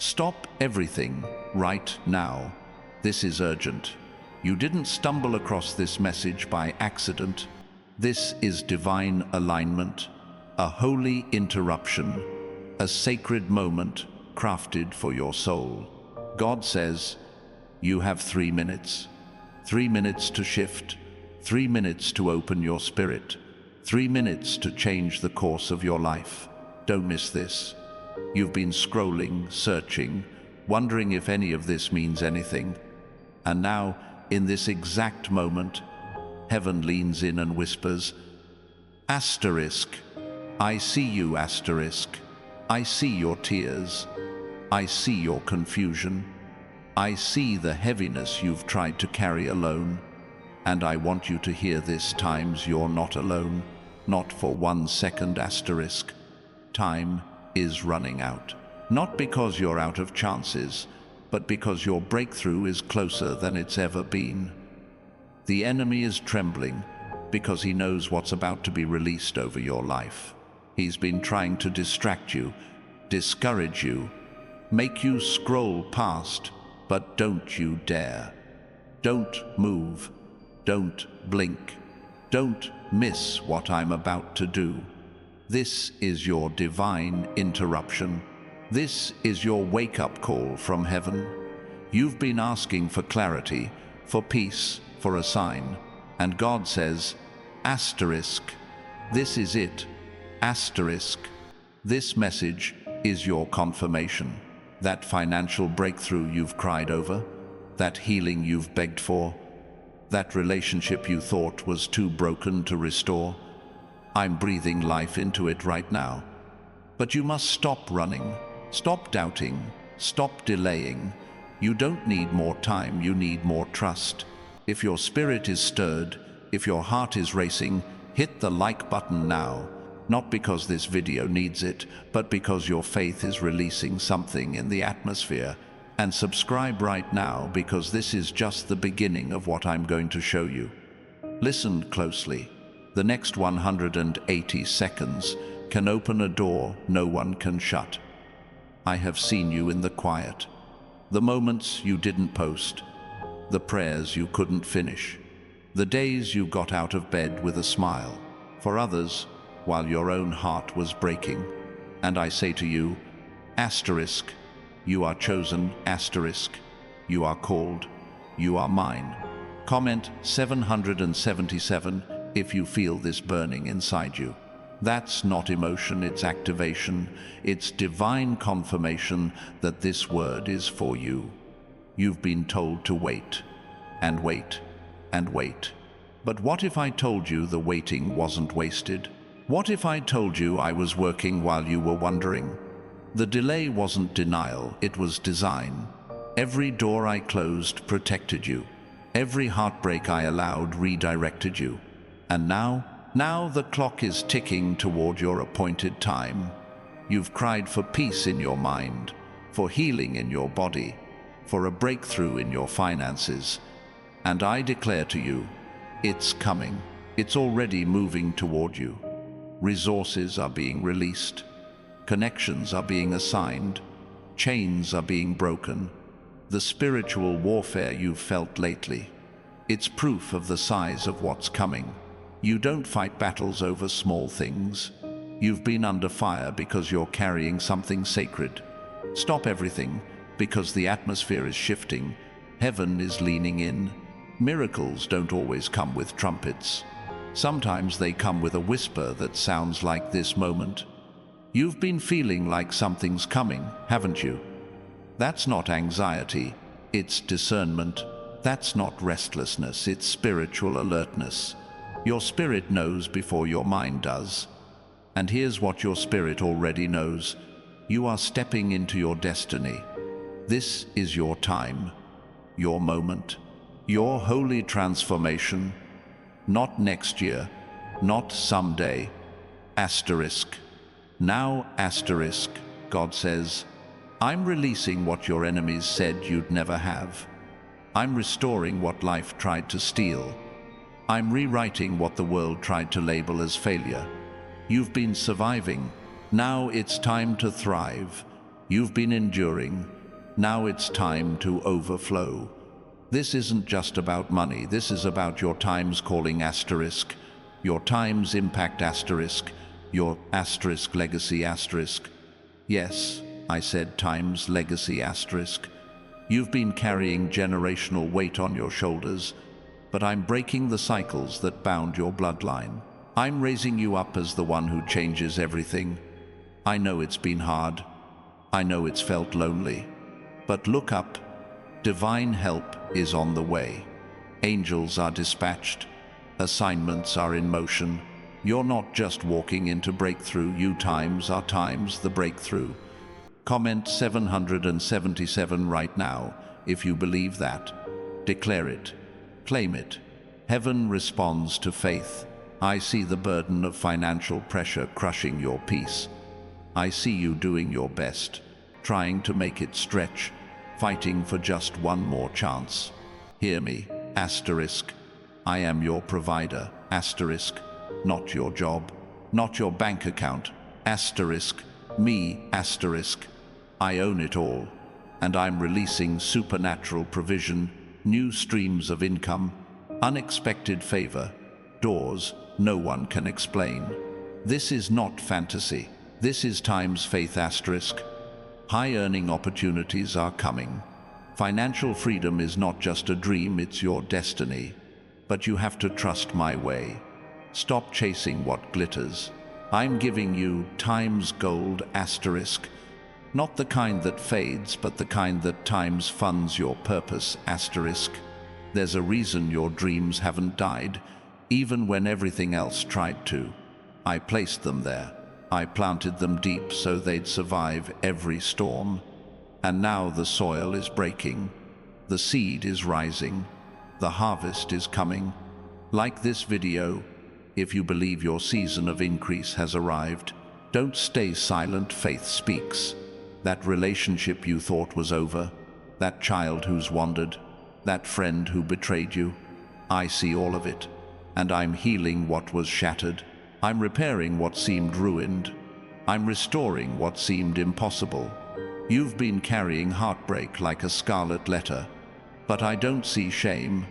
Stop everything right now. This is urgent. You didn't stumble across this message by accident. This is divine alignment, a holy interruption, a sacred moment crafted for your soul. God says, you have 3 minutes. 3 minutes to shift, 3 minutes to open your spirit, 3 minutes to change the course of your life. Don't miss this. You've been scrolling, searching, wondering if any of this means anything. And now, in this exact moment, heaven leans in and whispers, asterisk, I see you, asterisk. I see your tears. I see your confusion. I see the heaviness you've tried to carry alone. And I want you to hear this times you're not alone. Not for 1 second, asterisk. Time is running out. Not because you're out of chances, but because your breakthrough is closer than it's ever been. The enemy is trembling because he knows what's about to be released over your life. He's been trying to distract you, discourage you, make you scroll past, but don't you dare. Don't move. Don't blink. Don't miss what I'm about to do. This is your divine interruption. This is your wake-up call from heaven. You've been asking for clarity, for peace, for a sign. And God says, asterisk, this is it. Asterisk, this message is your confirmation. That financial breakthrough you've cried over, that healing you've begged for, that relationship you thought was too broken to restore, I'm breathing life into it right now. But you must stop running, stop doubting, stop delaying. You don't need more time, you need more trust. If your spirit is stirred, if your heart is racing, hit the like button now. Not because this video needs it, but because your faith is releasing something in the atmosphere. And subscribe right now, because this is just the beginning of what I'm going to show you. Listen closely. The next 180 seconds can open a door no one can shut. I have seen you in the quiet, the moments you didn't post, the prayers you couldn't finish, the days you got out of bed with a smile for others while your own heart was breaking. And I say to you, asterisk, you are chosen, asterisk, you are called, you are mine. Comment 777 if you feel this burning inside you. That's not emotion, it's activation. It's divine confirmation that this word is for you. You've been told to wait, and wait, and wait. But what if I told you the waiting wasn't wasted? What if I told you I was working while you were wondering? The delay wasn't denial, it was design. Every door I closed protected you. Every heartbreak I allowed redirected you. And now the clock is ticking toward your appointed time. You've cried for peace in your mind, for healing in your body, for a breakthrough in your finances. And I declare to you, it's coming. It's already moving toward you. Resources are being released. Connections are being assigned. Chains are being broken. The spiritual warfare you've felt lately, it's proof of the size of what's coming. You don't fight battles over small things. You've been under fire because you're carrying something sacred. Stop everything, because the atmosphere is shifting. Heaven is leaning in. Miracles don't always come with trumpets. Sometimes they come with a whisper that sounds like this moment. You've been feeling like something's coming, haven't you? That's not anxiety, it's discernment. That's not restlessness, it's spiritual alertness. Your spirit knows before your mind does. And here's what your spirit already knows. You are stepping into your destiny. This is your time, your moment, your holy transformation. Not next year, not someday. Asterisk. Now, asterisk, God says, I'm releasing what your enemies said you'd never have. I'm restoring what life tried to steal. I'm rewriting what the world tried to label as failure. You've been surviving. Now it's time to thrive. You've been enduring. Now it's time to overflow. This isn't just about money. This is about your time's calling asterisk, your time's impact asterisk, your asterisk legacy asterisk. Yes, I said time's legacy asterisk. You've been carrying generational weight on your shoulders, but I'm breaking the cycles that bound your bloodline. I'm raising you up as the one who changes everything. I know it's been hard. I know it's felt lonely. But look up. Divine help is on the way. Angels are dispatched. Assignments are in motion. You're not just walking into breakthrough. You times are times the breakthrough. Comment 777 right now if you believe that. Declare it. Claim it. Heaven responds to faith. I see the burden of financial pressure crushing your peace. I see you doing your best, trying to make it stretch, fighting for just one more chance. Hear me, asterisk. I am your provider, asterisk. Not your job, not your bank account, asterisk. Me, asterisk. I own it all, and I'm releasing supernatural provision, new streams of income, unexpected favor, doors no one can explain. This is not fantasy. This is time's faith asterisk. High-earning opportunities are coming. Financial freedom is not just a dream, it's your destiny. But you have to trust my way. Stop chasing what glitters. I'm giving you time's gold asterisk. Not the kind that fades, but the kind that times funds your purpose asterisk. There's a reason your dreams haven't died, even when everything else tried to. I placed them there. I planted them deep so they'd survive every storm. And now the soil is breaking. The seed is rising. The harvest is coming. Like this video, if you believe your season of increase has arrived, don't stay silent. Faith speaks. That relationship you thought was over, that child who's wandered, that friend who betrayed you, I see all of it. And I'm healing what was shattered. I'm repairing what seemed ruined. I'm restoring what seemed impossible. You've been carrying heartbreak like a scarlet letter, but I don't see shame.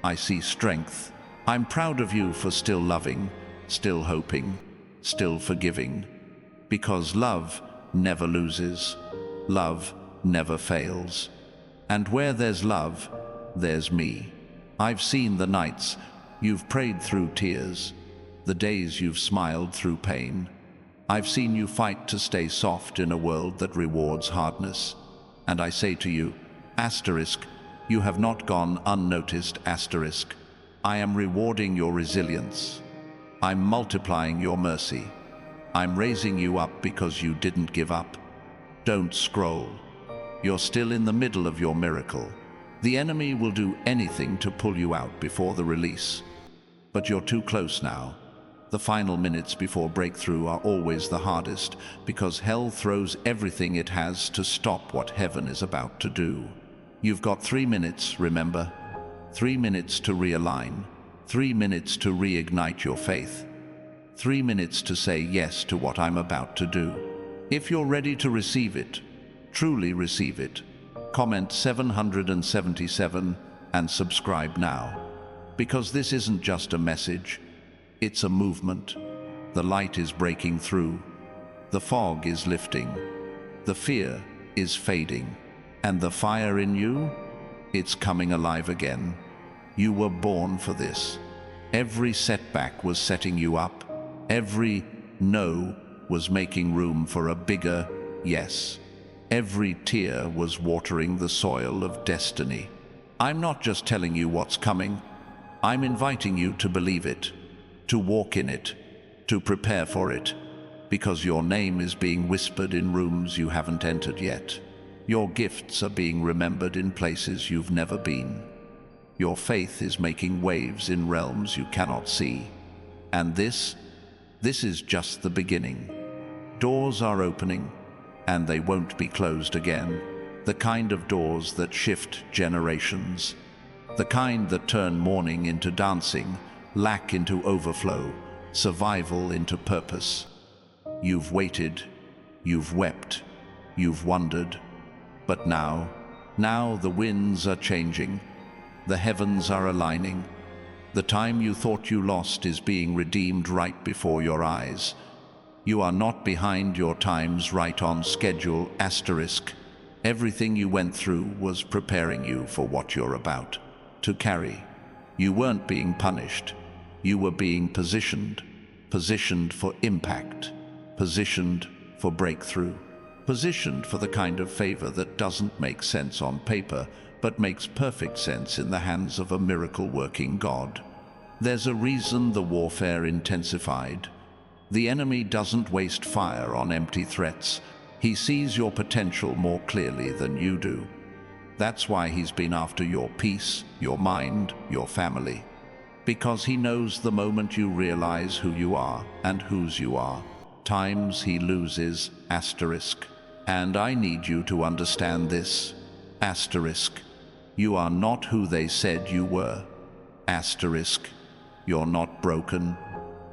I see strength. I'm proud of you for still loving, still hoping, still forgiving. Because love never loses. Love never fails. And where there's love, there's me. I've seen the nights you've prayed through tears, the days you've smiled through pain. I've seen you fight to stay soft in a world that rewards hardness. And I say to you, asterisk, you have not gone unnoticed, asterisk. I am rewarding your resilience. I'm multiplying your mercy. I'm raising you up because you didn't give up. Don't scroll. You're still in the middle of your miracle. The enemy will do anything to pull you out before the release. But you're too close now. The final minutes before breakthrough are always the hardest because hell throws everything it has to stop what heaven is about to do. You've got 3 minutes, remember? 3 minutes to realign. 3 minutes to reignite your faith. 3 minutes to say yes to what I'm about to do. If you're ready to receive it, truly receive it, comment 777 and subscribe now. Because this isn't just a message, it's a movement. The light is breaking through. The fog is lifting. The fear is fading. And the fire in you, it's coming alive again. You were born for this. Every setback was setting you up. Every no was making room for a bigger yes. Every tear was watering the soil of destiny. I'm not just telling you what's coming. I'm inviting you to believe it, to walk in it, to prepare for it, because your name is being whispered in rooms you haven't entered yet. Your gifts are being remembered in places you've never been. Your faith is making waves in realms you cannot see. And this is just the beginning. Doors are opening, and they won't be closed again. The kind of doors that shift generations. The kind that turn mourning into dancing, lack into overflow, survival into purpose. You've waited, you've wept, you've wondered. But now the winds are changing. The heavens are aligning. The time you thought you lost is being redeemed right before your eyes. You are not behind your times, right on schedule, asterisk. Everything you went through was preparing you for what you're about to carry. You weren't being punished. You were being positioned. Positioned for impact. Positioned for breakthrough. Positioned for the kind of favor that doesn't make sense on paper, but makes perfect sense in the hands of a miracle-working God. There's a reason the warfare intensified. The enemy doesn't waste fire on empty threats. He sees your potential more clearly than you do. That's why he's been after your peace, your mind, your family. Because he knows the moment you realize who you are and whose you are, times he loses, asterisk. And I need you to understand this, asterisk. You are not who they said you were, asterisk. You're not broken.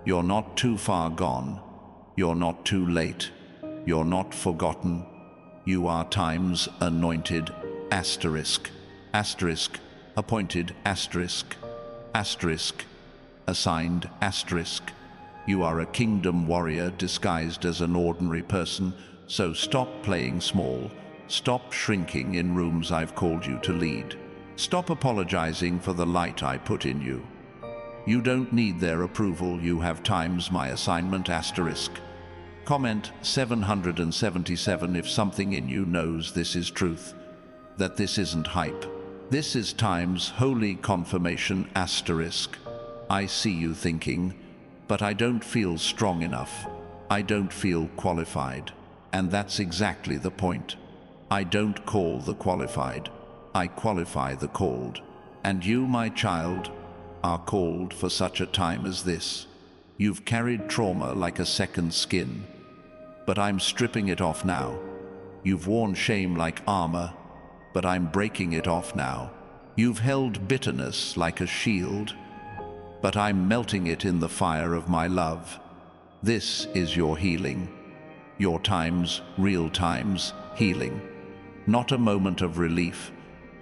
You're not too far gone. You're not too late. You're not forgotten. You are time's anointed, asterisk, asterisk, appointed, asterisk, asterisk, assigned, asterisk. You are a kingdom warrior disguised as an ordinary person, so stop playing small. Stop shrinking in rooms I've called you to lead. Stop apologizing for the light I put in you. You don't need their approval. You have times my assignment, asterisk. Comment 777 if something in you knows this is truth, that this isn't hype. This is time's holy confirmation, asterisk. I see you thinking, but I don't feel strong enough. I don't feel qualified. And that's exactly the point. I don't call the qualified. I qualify the called. And you, my child, are called for such a time as this. You've carried trauma like a second skin, but I'm stripping it off now. You've worn shame like armor, but I'm breaking it off now. You've held bitterness like a shield, but I'm melting it in the fire of my love. This is your healing. Your time's, real time's, healing. Not a moment of relief,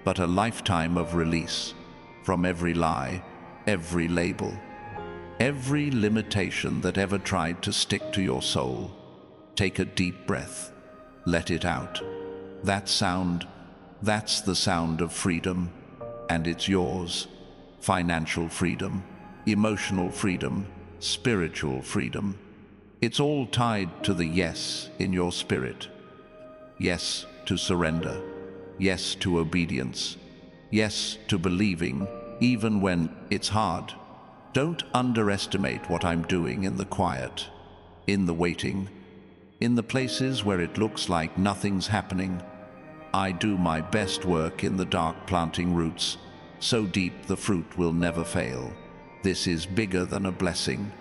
but a lifetime of release from every lie, every label, every limitation that ever tried to stick to your soul. Take a deep breath. Let it out. That sound, that's the sound of freedom, and it's yours. Financial freedom, emotional freedom, spiritual freedom. It's all tied to the yes in your spirit. Yes to surrender. Yes to obedience. Yes to believing, even when it's hard. Don't underestimate what I'm doing in the quiet, in the waiting, in the places where it looks like nothing's happening. I do my best work in the dark, planting roots, so deep the fruit will never fail. This is bigger than a blessing.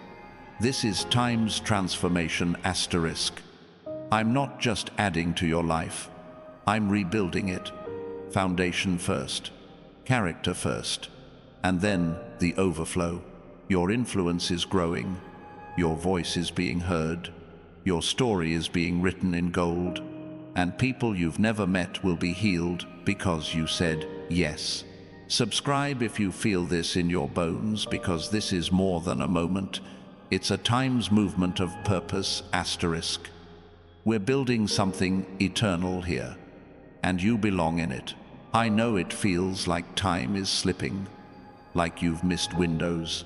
This is time's transformation, asterisk. I'm not just adding to your life. I'm rebuilding it. Foundation first, character first, and then the overflow. Your influence is growing. Your voice is being heard. Your story is being written in gold. And people you've never met will be healed because you said yes. Subscribe if you feel this in your bones, because this is more than a moment. It's a time's movement of purpose, asterisk. We're building something eternal here, and you belong in it. I know it feels like time is slipping, like you've missed windows,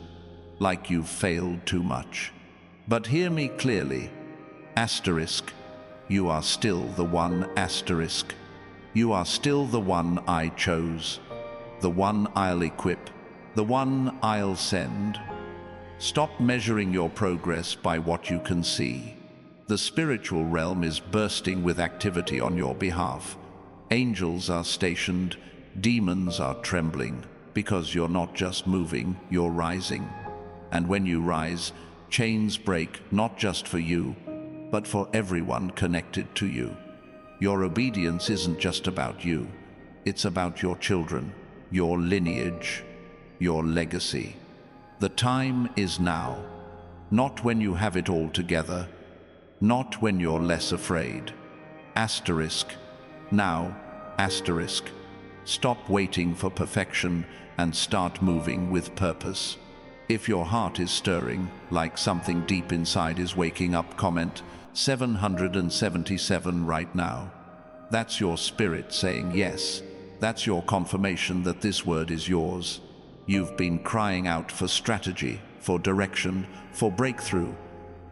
like you've failed too much. But hear me clearly, asterisk. You are still the one, asterisk. You are still the one I chose, the one I'll equip, the one I'll send. Stop measuring your progress by what you can see. The spiritual realm is bursting with activity on your behalf. Angels are stationed, demons are trembling, because you're not just moving, you're rising. And when you rise, chains break, not just for you, but for everyone connected to you. Your obedience isn't just about you. It's about your children, your lineage, your legacy. The time is now, not when you have it all together, not when you're less afraid, asterisk, now, asterisk. Stop waiting for perfection and start moving with purpose. If your heart is stirring, like something deep inside is waking up, comment 777 right now. That's your spirit saying yes. That's your confirmation that this word is yours. You've been crying out for strategy, for direction, for breakthrough.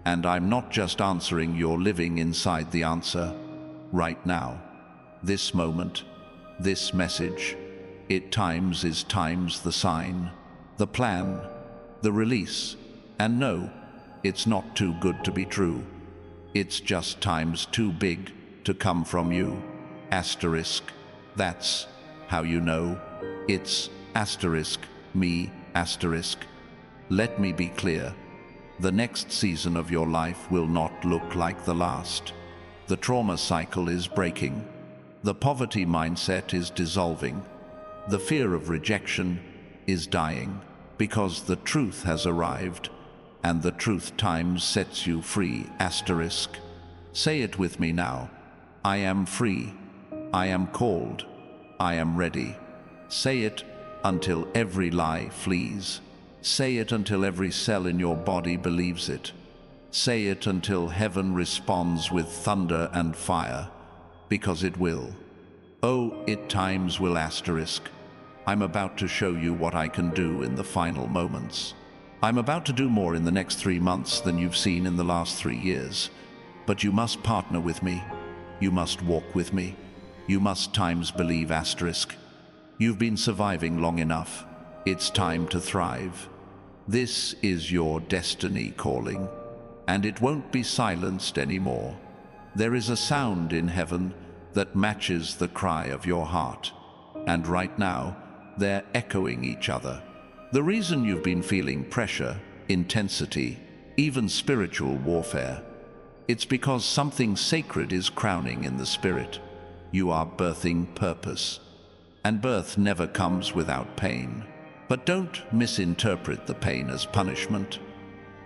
And I'm not just answering, you're living inside the answer. Right now. This moment. This message. It times is times the sign. The plan. The release. And no, it's not too good to be true. It's just times too big to come from you. Asterisk. That's how you know. It's asterisk, me, asterisk. Let me be clear. The next season of your life will not look like the last. The trauma cycle is breaking. The poverty mindset is dissolving. The fear of rejection is dying, because the truth has arrived, and the truth times sets you free, asterisk. Say it with me now. I am free. I am called. I am ready. Say it until every lie flees. Say it until every cell in your body believes it. Say it until heaven responds with thunder and fire, because it will. Oh, it times will, asterisk. I'm about to show you what I can do in the final moments. I'm about to do more in the next 3 months than you've seen in the last 3 years. But you must partner with me. You must walk with me. You must times believe, asterisk. You've been surviving long enough. It's time to thrive. This is your destiny calling, and it won't be silenced anymore. There is a sound in heaven that matches the cry of your heart, and right now, they're echoing each other. The reason you've been feeling pressure, intensity, even spiritual warfare, it's because something sacred is crowning in the spirit. You are birthing purpose, and birth never comes without pain. But don't misinterpret the pain as punishment.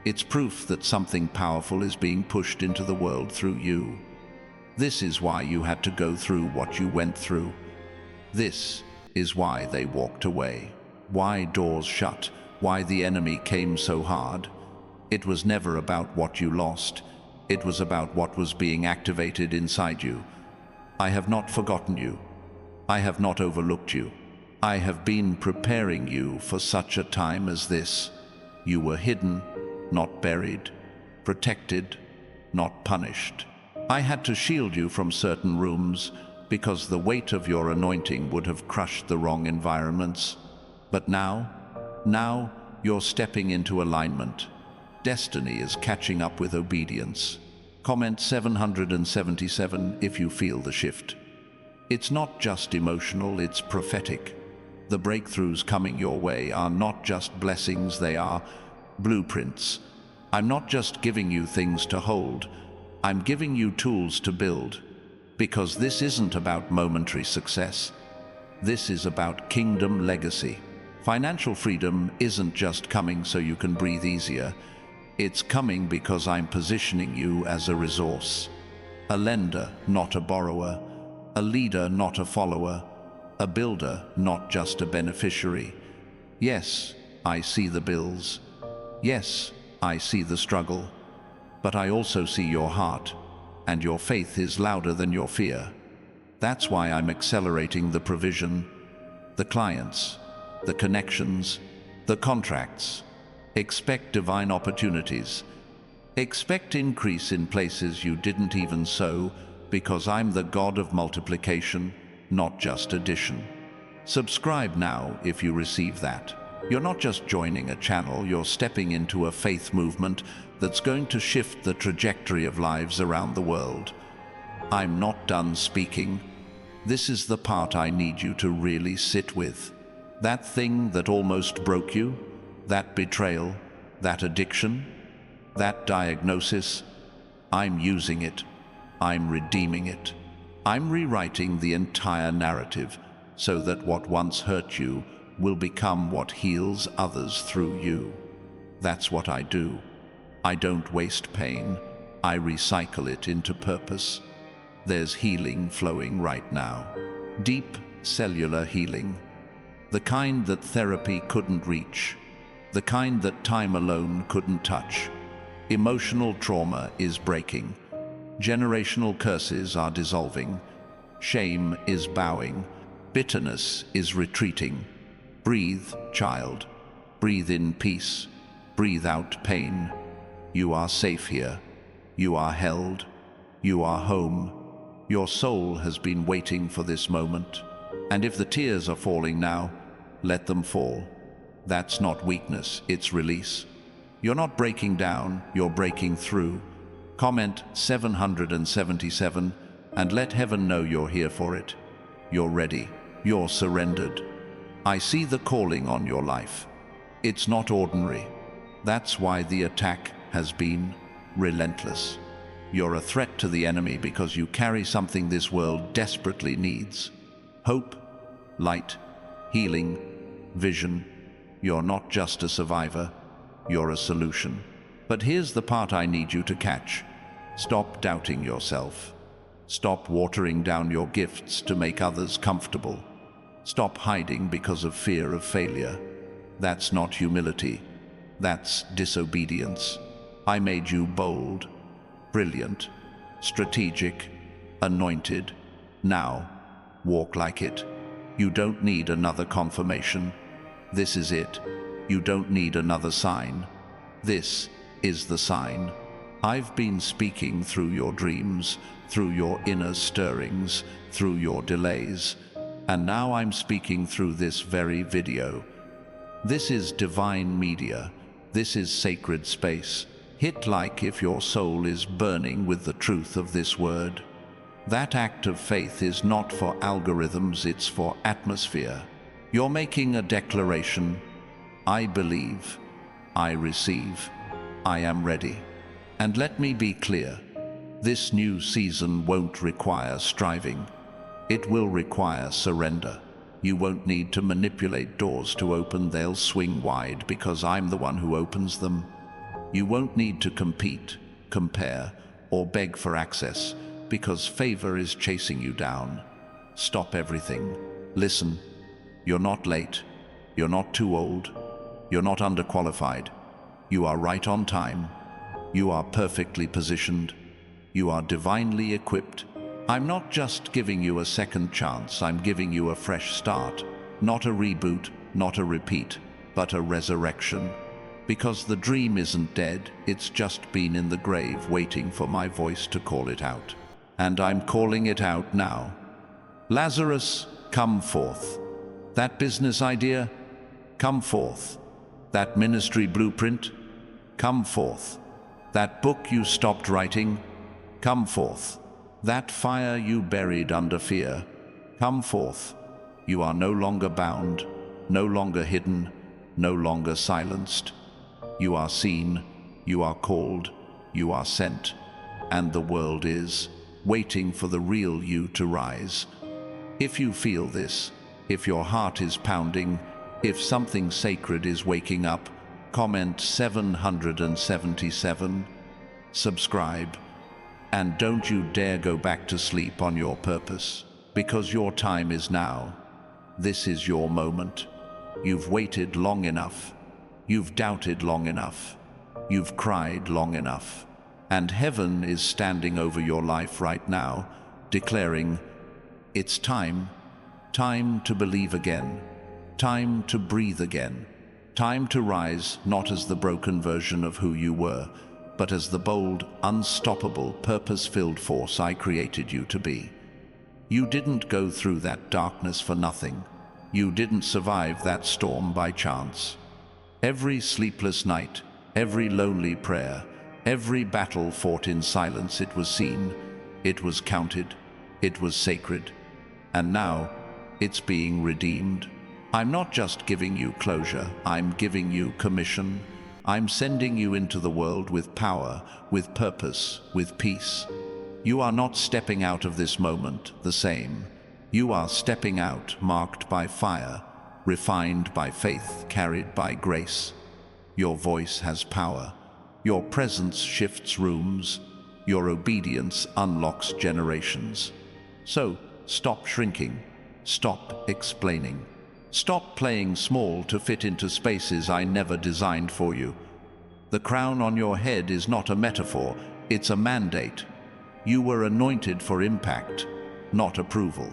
It's proof that something powerful is being pushed into the world through you. This is why you had to go through what you went through. This is why they walked away. Why doors shut. Why the enemy came so hard. It was never about what you lost. It was about what was being activated inside you. I have not forgotten you. I have not overlooked you. I have been preparing you for such a time as this. You were hidden, not buried, protected, not punished. I had to shield you from certain rooms because the weight of your anointing would have crushed the wrong environments. But now you're stepping into alignment. Destiny is catching up with obedience. Comment 777 if you feel the shift. It's not just emotional, it's prophetic. The breakthroughs coming your way are not just blessings, they are blueprints. I'm not just giving you things to hold, I'm giving you tools to build. Because this isn't about momentary success. This is about kingdom legacy. Financial freedom isn't just coming so you can breathe easier. It's coming because I'm positioning you as a resource. A lender, not a borrower. A leader, not a follower. A builder, not just a beneficiary. Yes, I see the bills. Yes, I see the struggle. But I also see your heart, and your faith is louder than your fear. That's why I'm accelerating the provision, the clients, the connections, the contracts. Expect divine opportunities. Expect increase in places you didn't even sow, because I'm the God of multiplication, not just addition. Subscribe now if you receive that. You're not just joining a channel, you're stepping into a faith movement that's going to shift the trajectory of lives around the world. I'm not done speaking. This is the part I need you to really sit with. That thing that almost broke you, that betrayal, that addiction, that diagnosis, I'm using it. I'm redeeming it. I'm rewriting the entire narrative so that what once hurt you will become what heals others through you. That's what I do. I don't waste pain. I recycle it into purpose. There's healing flowing right now. Deep cellular healing. The kind that therapy couldn't reach. The kind that time alone couldn't touch. Emotional trauma is breaking. Generational curses are dissolving. Shame is bowing. Bitterness is retreating. Breathe, child. Breathe in peace. Breathe out pain. You are safe here. You are held. You are home. Your soul has been waiting for this moment. And if the tears are falling now, let them fall. That's not weakness, it's release. You're not breaking down, you're breaking through. Comment 777 and let heaven know you're here for it. You're ready. You're surrendered. I see the calling on your life. It's not ordinary. That's why the attack has been relentless. You're a threat to the enemy because you carry something this world desperately needs. Hope, light, healing, vision. You're not just a survivor, you're a solution. But here's the part I need you to catch. Stop doubting yourself. Stop watering down your gifts to make others comfortable. Stop hiding because of fear of failure. That's not humility. That's disobedience. I made you bold, brilliant, strategic, anointed. Now, walk like it. You don't need another confirmation. This is it. You don't need another sign. This is the sign. I've been speaking through your dreams, through your inner stirrings, through your delays, and now I'm speaking through this very video. This is divine media. This is sacred space. Hit like if your soul is burning with the truth of this word. That act of faith is not for algorithms, it's for atmosphere. You're making a declaration. I believe. I receive. I am ready. And let me be clear. This new season won't require striving. It will require surrender. You won't need to manipulate doors to open, they'll swing wide because I'm the one who opens them. You won't need to compete, compare, or beg for access because favor is chasing you down. Stop everything. Listen. You're not late. You're not too old. You're not underqualified. You are right on time. You are perfectly positioned. You are divinely equipped. I'm not just giving you a second chance, I'm giving you a fresh start. Not a reboot, not a repeat, but a resurrection. Because the dream isn't dead, it's just been in the grave waiting for my voice to call it out. And I'm calling it out now. Lazarus, come forth. That business idea, come forth. That ministry blueprint, come forth. That book you stopped writing, come forth. That fire you buried under fear, come forth. You are no longer bound, no longer hidden, no longer silenced. You are seen, you are called, you are sent, and the world is waiting for the real you to rise. If you feel this, if your heart is pounding, if something sacred is waking up, comment 777, subscribe, and don't you dare go back to sleep on your purpose, because your time is now. This is your moment. You've waited long enough. You've doubted long enough. You've cried long enough. And heaven is standing over your life right now, declaring, it's time. Time to believe again. Time to breathe again. Time to rise, not as the broken version of who you were, but as the bold, unstoppable, purpose-filled force I created you to be. You didn't go through that darkness for nothing. You didn't survive that storm by chance. Every sleepless night, every lonely prayer, every battle fought in silence, it was seen, it was counted, it was sacred. And now, it's being redeemed. I'm not just giving you closure, I'm giving you commission. I'm sending you into the world with power, with purpose, with peace. You are not stepping out of this moment the same. You are stepping out marked by fire, refined by faith, carried by grace. Your voice has power. Your presence shifts rooms. Your obedience unlocks generations. So, stop shrinking. Stop explaining. Stop playing small to fit into spaces I never designed for you. The crown on your head is not a metaphor, it's a mandate. You were anointed for impact, not approval.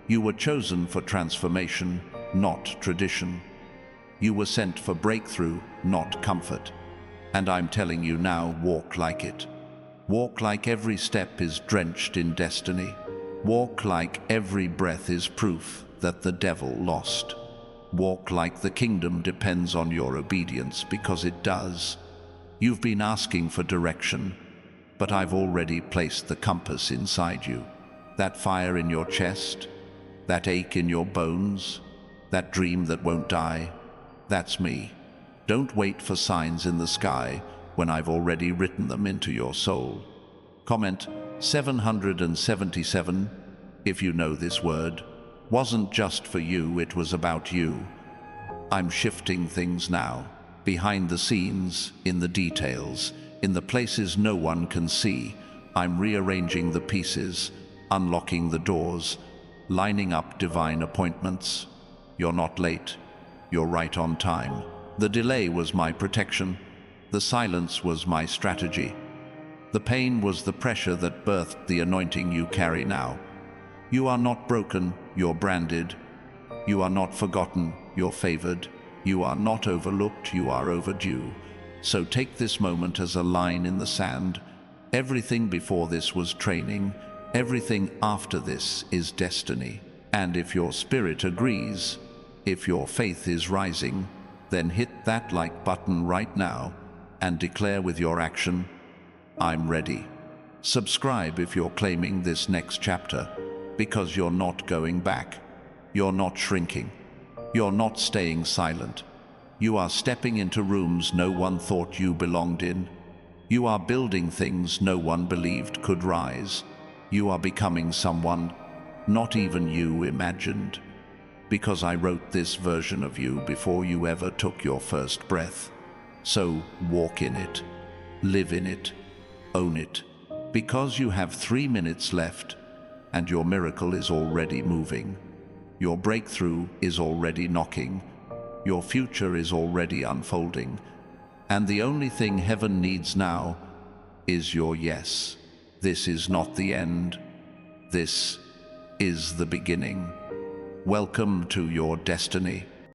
You were chosen for transformation, not tradition. You were sent for breakthrough, not comfort. And I'm telling you now, walk like it. Walk like every step is drenched in destiny. Walk like every breath is proof that the devil lost. Walk like the kingdom depends on your obedience, because it does. You've been asking for direction, but I've already placed the compass inside you. That fire in your chest, that ache in your bones, that dream that won't die, that's me. Don't wait for signs in the sky when I've already written them into your soul. Comment 777, if you know this word. Wasn't just for you, it was about you. I'm shifting things now, behind the scenes, in the details, in the places no one can see. I'm rearranging the pieces, unlocking the doors, lining up divine appointments. You're not late, you're right on time. The delay was my protection, the silence was my strategy. The pain was the pressure that birthed the anointing you carry now. You are not broken, you're branded. You are not forgotten, you're favored. You are not overlooked, you are overdue. So take this moment as a line in the sand. Everything before this was training, everything after this is destiny. And if your spirit agrees, if your faith is rising, then hit that like button right now and declare with your action, I'm ready. Subscribe if you're claiming this next chapter, because you're not going back. You're not shrinking. You're not staying silent. You are stepping into rooms no one thought you belonged in. You are building things no one believed could rise. You are becoming someone not even you imagined. Because I wrote this version of you before you ever took your first breath. So walk in it, live in it, own it. Because you have 3 minutes left, and your miracle is already moving. Your breakthrough is already knocking. Your future is already unfolding. And the only thing heaven needs now is your yes. This is not the end. This is the beginning. Welcome to your destiny.